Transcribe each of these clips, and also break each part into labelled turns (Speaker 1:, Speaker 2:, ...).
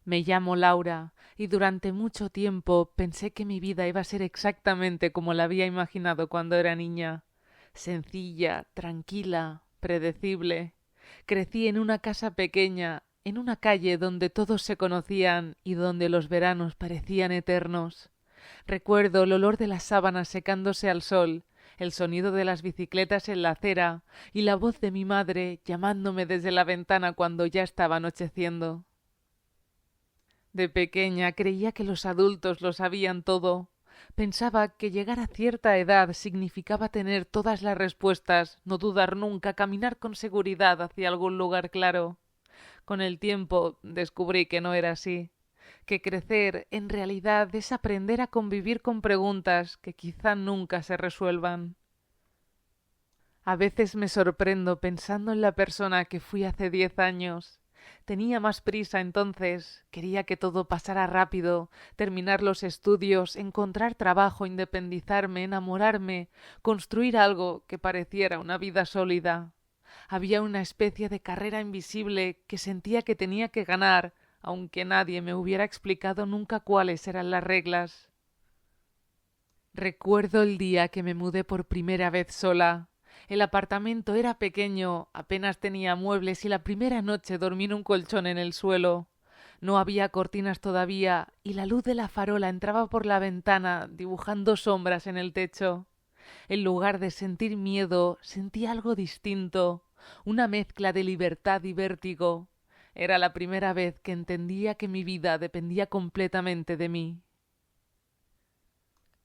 Speaker 1: Me llamo Laura y durante mucho tiempo pensé que mi vida iba a ser exactamente como la había imaginado cuando era niña. Sencilla, tranquila, predecible. Crecí en una casa pequeña, en una calle donde todos se conocían y donde los veranos parecían eternos. Recuerdo el olor de las sábanas secándose al sol, el sonido de las bicicletas en la acera y la voz de mi madre llamándome desde la ventana cuando ya estaba anocheciendo. De pequeña creía que los adultos lo sabían todo. Pensaba que llegar a cierta edad significaba tener todas las respuestas, no dudar nunca, caminar con seguridad hacia algún lugar claro. Con el tiempo descubrí que no era así, que crecer en realidad es aprender a convivir con preguntas que quizá nunca se resuelvan. A veces me sorprendo pensando en la persona que fui hace 10 años. Tenía más prisa entonces, quería que todo pasara rápido, terminar los estudios, encontrar trabajo, independizarme, enamorarme, construir algo que pareciera una vida sólida. Había una especie de carrera invisible que sentía que tenía que ganar, aunque nadie me hubiera explicado nunca cuáles eran las reglas. Recuerdo el día que me mudé por primera vez sola. El apartamento era pequeño, apenas tenía muebles y la primera noche dormí en un colchón en el suelo. No había cortinas todavía y la luz de la farola entraba por la ventana dibujando sombras en el techo. En lugar de sentir miedo, sentí algo distinto, una mezcla de libertad y vértigo. Era la primera vez que entendía que mi vida dependía completamente de mí.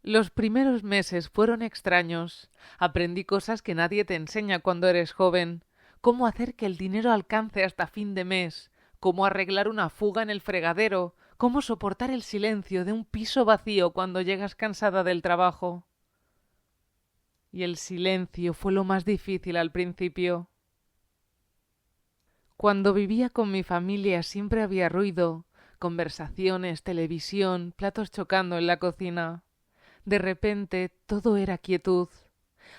Speaker 1: Los primeros meses fueron extraños. Aprendí cosas que nadie te enseña cuando eres joven. Cómo hacer que el dinero alcance hasta fin de mes. Cómo arreglar una fuga en el fregadero. Cómo soportar el silencio de un piso vacío cuando llegas cansada del trabajo. Y el silencio fue lo más difícil al principio. Cuando vivía con mi familia siempre había ruido, conversaciones, televisión, platos chocando en la cocina. De repente todo era quietud.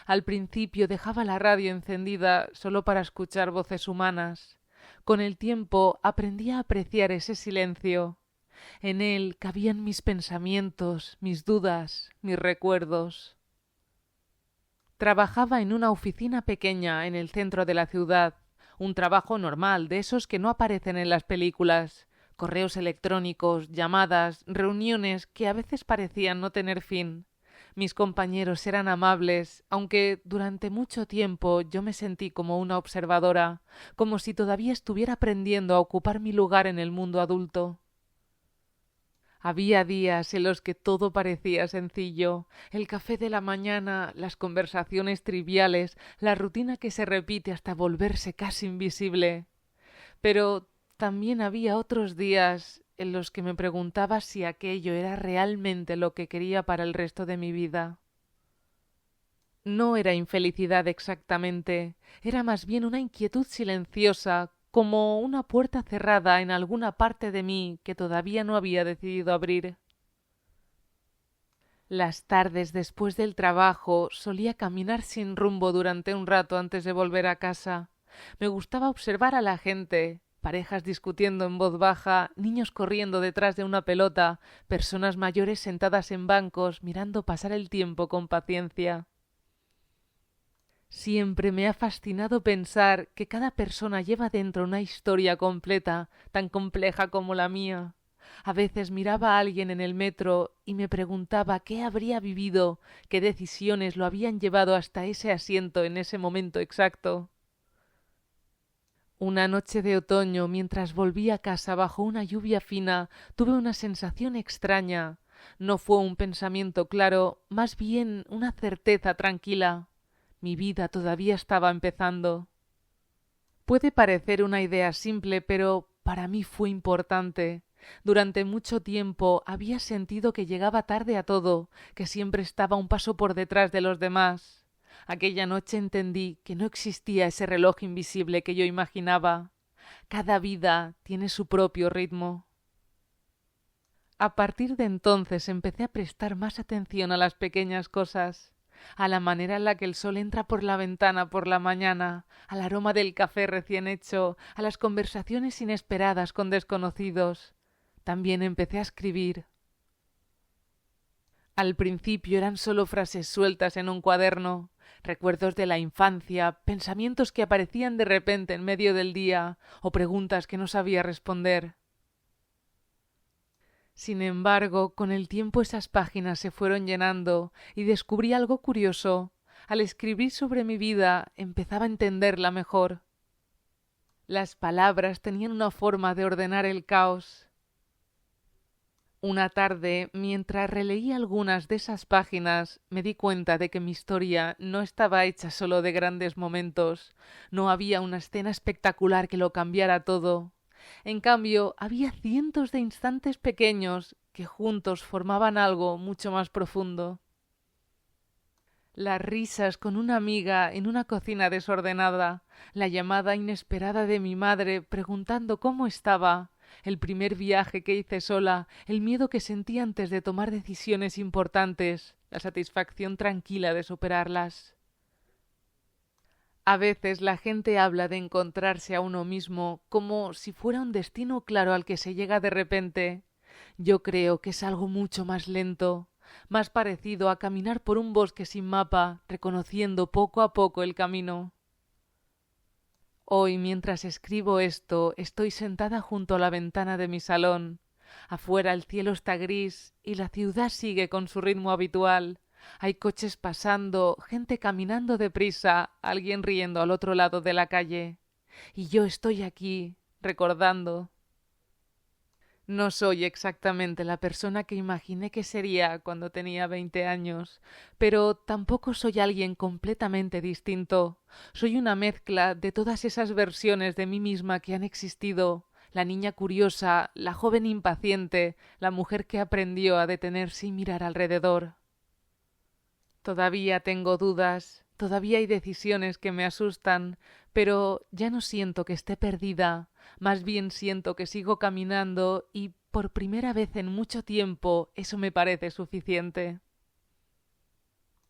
Speaker 1: Al principio dejaba la radio encendida solo para escuchar voces humanas. Con el tiempo aprendí a apreciar ese silencio. En él cabían mis pensamientos, mis dudas, mis recuerdos. Trabajaba en una oficina pequeña en el centro de la ciudad, un trabajo normal, de esos que no aparecen en las películas, correos electrónicos, llamadas, reuniones que a veces parecían no tener fin. Mis compañeros eran amables, aunque durante mucho tiempo yo me sentí como una observadora, como si todavía estuviera aprendiendo a ocupar mi lugar en el mundo adulto. Había días en los que todo parecía sencillo, el café de la mañana, las conversaciones triviales, la rutina que se repite hasta volverse casi invisible. Pero también había otros días en los que me preguntaba si aquello era realmente lo que quería para el resto de mi vida. No era infelicidad exactamente, era más bien una inquietud silenciosa, como una puerta cerrada en alguna parte de mí que todavía no había decidido abrir. Las tardes después del trabajo solía caminar sin rumbo durante un rato antes de volver a casa. Me gustaba observar a la gente, parejas discutiendo en voz baja, niños corriendo detrás de una pelota, personas mayores sentadas en bancos mirando pasar el tiempo con paciencia. Siempre me ha fascinado pensar que cada persona lleva dentro una historia completa, tan compleja como la mía. A veces miraba a alguien en el metro y me preguntaba qué habría vivido, qué decisiones lo habían llevado hasta ese asiento en ese momento exacto. Una noche de otoño, mientras volví a casa bajo una lluvia fina, tuve una sensación extraña. No fue un pensamiento claro, más bien una certeza tranquila. Mi vida todavía estaba empezando. Puede parecer una idea simple, pero para mí fue importante. Durante mucho tiempo había sentido que llegaba tarde a todo, que siempre estaba un paso por detrás de los demás. Aquella noche entendí que no existía ese reloj invisible que yo imaginaba. Cada vida tiene su propio ritmo. A partir de entonces empecé a prestar más atención a las pequeñas cosas, a la manera en la que el sol entra por la ventana por la mañana, al aroma del café recién hecho, a las conversaciones inesperadas con desconocidos. También empecé a escribir. Al principio eran solo frases sueltas en un cuaderno, recuerdos de la infancia, pensamientos que aparecían de repente en medio del día o preguntas que no sabía responder. Sin embargo, con el tiempo esas páginas se fueron llenando y descubrí algo curioso. Al escribir sobre mi vida empezaba a entenderla mejor. Las palabras tenían una forma de ordenar el caos. Una tarde, mientras releí algunas de esas páginas, me di cuenta de que mi historia no estaba hecha solo de grandes momentos. No había una escena espectacular que lo cambiara todo. En cambio, había cientos de instantes pequeños que juntos formaban algo mucho más profundo. Las risas con una amiga en una cocina desordenada, la llamada inesperada de mi madre preguntando cómo estaba, el primer viaje que hice sola, el miedo que sentí antes de tomar decisiones importantes, la satisfacción tranquila de superarlas. A veces la gente habla de encontrarse a uno mismo como si fuera un destino claro al que se llega de repente. Yo creo que es algo mucho más lento, más parecido a caminar por un bosque sin mapa, reconociendo poco a poco el camino. Hoy, mientras escribo esto, estoy sentada junto a la ventana de mi salón. Afuera el cielo está gris y la ciudad sigue con su ritmo habitual. Hay coches pasando, gente caminando deprisa, alguien riendo al otro lado de la calle. Y yo estoy aquí, recordando. No soy exactamente la persona que imaginé que sería cuando tenía 20 años, pero tampoco soy alguien completamente distinto. Soy una mezcla de todas esas versiones de mí misma que han existido. La niña curiosa, la joven impaciente, la mujer que aprendió a detenerse y mirar alrededor. Todavía tengo dudas, todavía hay decisiones que me asustan, pero ya no siento que esté perdida, más bien siento que sigo caminando y por primera vez en mucho tiempo eso me parece suficiente.